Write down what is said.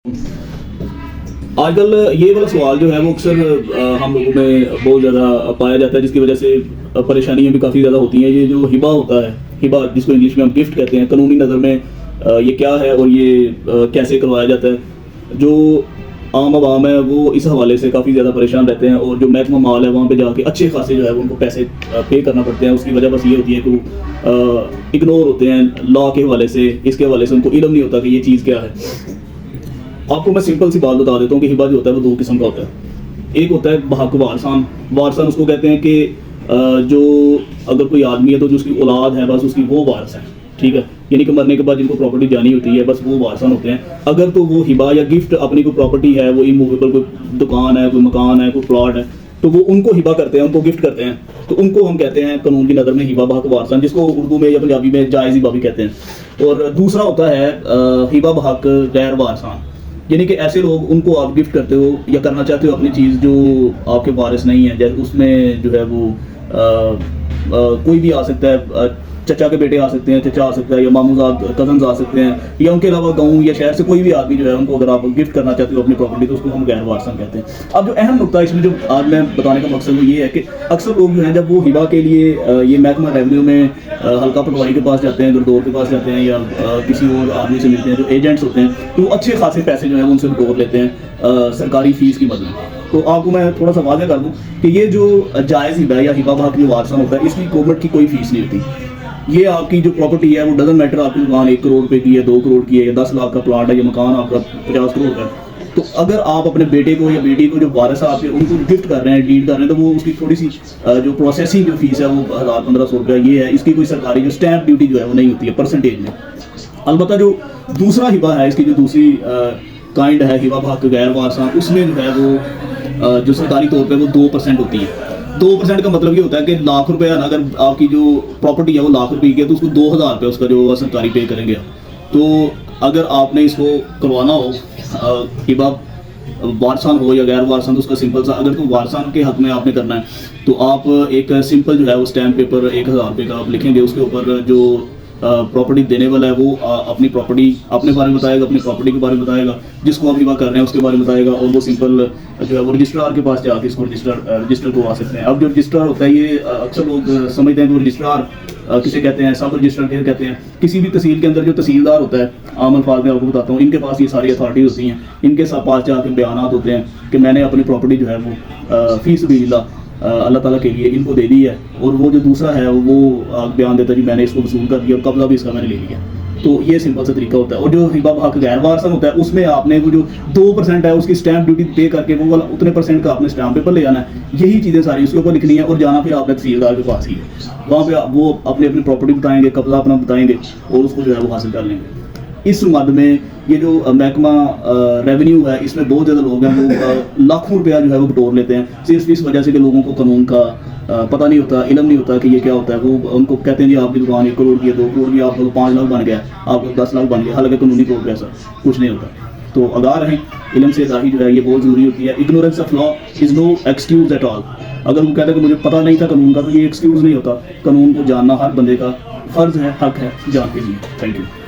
آج کل یہ والا سوال جو ہے وہ اکثر ہم لوگوں میں بہت زیادہ پایا جاتا ہے، جس کی وجہ سے پریشانیاں بھی کافی زیادہ ہوتی ہیں۔ یہ جو ہبہ ہوتا ہے، ہبہ جس کو انگلش میں ہم گفٹ کہتے ہیں، قانونی نظر میں یہ کیا ہے اور یہ کیسے کروایا جاتا ہے؟ جو عام عوام ہے وہ اس حوالے سے کافی زیادہ پریشان رہتے ہیں، اور جو محکمہ مال ہے وہاں پہ جا کے اچھے خاصے جو ہے ان کو پیسے پے کرنا پڑتے ہیں۔ اس کی وجہ بس یہ ہوتی ہے کہ وہ اگنور ہوتے ہیں لا کے حوالے سے، اس کے حوالے سے ان کو علم نہیں ہوتا کہ یہ چیز کیا ہے۔ آپ کو میں سمپل سی بات بتا دیتا ہوں کہ ہبہ جو ہوتا ہے وہ دو قسم کا ہوتا ہے۔ ایک ہوتا ہے بحق وارثان۔ وارثان اس کو کہتے ہیں کہ جو اگر کوئی آدمی ہے تو جو اس کی اولاد ہے بس اس کی وہ وارث ہے، ٹھیک ہے، یعنی کہ مرنے کے بعد جن کو پراپرٹی جانی ہوتی ہے بس وہ وارثان ہوتے ہیں۔ اگر تو وہ ہبہ یا گفٹ اپنی کوئی پراپرٹی ہے، وہ اموویبل کوئی دکان ہے، کوئی مکان ہے، کوئی پلاٹ ہے، تو وہ ان کو ہبہ کرتے ہیں، ان کو گفٹ کرتے ہیں، تو ان کو ہم کہتے ہیں قانون کی نظر میں ہبہ بحق وارثان، جس کو اردو میں یا پنجابی میں جائز ہبہ بھی کہتے ہیں۔ اور دوسرا ہوتا ہے ہبہ بحق غیر وارثان، یعنی کہ ایسے لوگ ان کو آپ گفٹ کرتے ہو یا کرنا چاہتے ہو اپنی چیز جو آپ کے وارث نہیں ہے، جیسے اس میں جو ہے وہ کوئی بھی آ سکتا ہے، چچا کے بیٹے آ سکتے ہیں، چچا آ سکتا ہے، یا ماموزاد کزنز آ سکتے ہیں، یا ان کے علاوہ گاؤں یا شہر سے کوئی بھی آدمی جو ہے ان کو اگر آپ گفٹ کرنا چاہتے ہو اپنی پراپرٹی تو اس کو ہم غیر وارثان کہتے ہیں۔ اب جو اہم نقطہ اس میں جو آج میں بتانے کا مقصد وہ یہ ہے کہ اکثر لوگ جو ہیں جب وہ ہبہ کے لیے یہ محکمہ ریونیو میں حلقہ پٹواری کے پاس جاتے ہیں، گردور کے پاس جاتے ہیں، یا کسی اور آدمی سے ملتے ہیں جو ایجنٹس ہوتے ہیں، تو وہ اچھے خاصے پیسے جو ہیں ان سے بٹور لیتے ہیں سرکاری فیس کی مدد میں۔ تو آپ کو میں تھوڑا سا واضح کر دوں کہ یہ جو جائز ہبہ یا ہبہ بحق جو وارثان ہوتا ہے، اس کی گورنمنٹ کی کوئی فیس نہیں ہوتی۔ یہ آپ کی جو پراپرٹی ہے وہ ڈزنٹ میٹر آپ کی دکان 1 کروڑ روپے کی ہے، 2 کروڑ کی ہے، یا 10 لاکھ کا پلاٹ ہے، یا مکان آپ کا 50 کروڑ کا ہے، تو اگر آپ اپنے بیٹے کو یا بیٹی کو جو وارث آپ کے ان کو گفٹ کر رہے ہیں، ڈیڈ کر رہے ہیں، تو وہ اس کی تھوڑی سی جو پروسیسنگ جو فیس ہے وہ 1000-1500 روپیہ یہ ہے، اس کی کوئی سرکاری جو اسٹیمپ ڈیوٹی جو ہے وہ نہیں ہوتی ہے پرسنٹیج میں۔ البتہ جو دوسرا ہبہ ہے، اس کی جو دوسری کائنڈ ہے ہبہ بحق غیر وارثان، اس میں جو ہے وہ جو سرکاری طور پہ وہ 2% ہوتی ہے۔ 2% کا مطلب یہ ہوتا ہے کہ لاکھ روپیہ اگر آپ کی جو پراپرٹی ہے وہ لاکھ روپے کی ہے تو اس کو 2000 روپے اس کا جو سرکاری پے کریں گے۔ تو اگر آپ نے اس کو کروانا ہو ہبہ وارثان ہو یا غیر وارثان، تو اس کا سمپل سا، اگر تو وارثان کے حق میں آپ نے کرنا ہے تو آپ ایک سمپل جو ہے وہ اسٹیمپ پیپر 1000 روپے کا آپ لکھیں گے، اس کے اوپر جو پراپرٹی دینے والا ہے وہ اپنی پراپرٹی اپنے بارے میں بتائے گا، اپنی پراپرٹی کے بارے میں بتائے گا، جس کو آپ ہبہ کر رہے ہیں اس کے بارے میں بتائے گا، اور وہ سمپل جو ہے وہ رجسٹرار کے پاس جا کے اس کو رجسٹر کروا سکتے ہیں۔ اب جو رجسٹرار ہوتا ہے یہ اکثر لوگ سمجھتے ہیں کہ وہ رجسٹرار کسے کہتے ہیں، سب رجسٹر کہتے ہیں۔ کسی بھی تحصیل کے اندر جو تحصیلدار ہوتا ہے، عام الفاظ میں آپ کو بتاتا ہوں، ان کے پاس یہ ساری اتھارٹی ہوتی ہیں، ان کے پاس جا کے بیانات ہوتے ہیں کہ میں نے اپنی پراپرٹی جو ہے وہ فی سبیل اللہ تعالیٰ کے لیے ان کو دے دی ہے، اور وہ جو دوسرا ہے وہ بیان دیتا ہے جی میں نے اس کو وصول کر دیا اور قبضہ بھی اس کا میں نے لے لیا۔ تو یہ سمپل سا طریقہ ہوتا ہے۔ اور جو ہبہ بحق غیر وارثان ہوتا ہے اس میں آپ نے وہ جو 2% ہے اس کی اسٹیمپ ڈیوٹی پے کر کے وہ اتنے % کا آپ نے اسٹیمپ پیپر لے جانا ہے، یہی چیزیں ساری اس کے اوپر لکھنی ہے، اور جانا پھر آپ نے تحصیلدار کے پاس ہی ہے، وہاں پہ وہ اپنی پراپرٹی بتائیں گے، قبضہ اپنا بتائیں گے، اور اس کو جو ہے وہ حاصل کر لیں گے۔ اس مد میں یہ جو محکمہ ریونیو ہے اس میں بہت زیادہ لوگ ہیں وہ لاکھوں روپیہ جو ہے وہ بٹور لیتے ہیں، صرف اس وجہ سے کہ لوگوں کو قانون کا پتہ نہیں ہوتا، علم نہیں ہوتا کہ یہ کیا ہوتا ہے۔ وہ ان کو کہتے ہیں جی آپ کی دکان 1 کروڑ کی ہے، 2 کروڑ کی، آپ کو 5 لاکھ بن گیا، آپ کو 10 لاکھ بن گیا، حالانکہ قانونی طور پہ ایسا کچھ نہیں ہوتا۔ تو آگاہ رہیں، علم سے آگاہی جو ہے یہ بہت ضروری ہوتی ہے۔ Ignorance of law is no excuse at all. اگر وہ کہتا ہے کہ مجھے پتہ نہیں تھا قانون کا، تو یہ ایکسکیوز نہیں ہوتا۔ قانون کو جاننا ہر بندے کا فرض ہے، حق ہے، جان کے لیے۔ Thank you.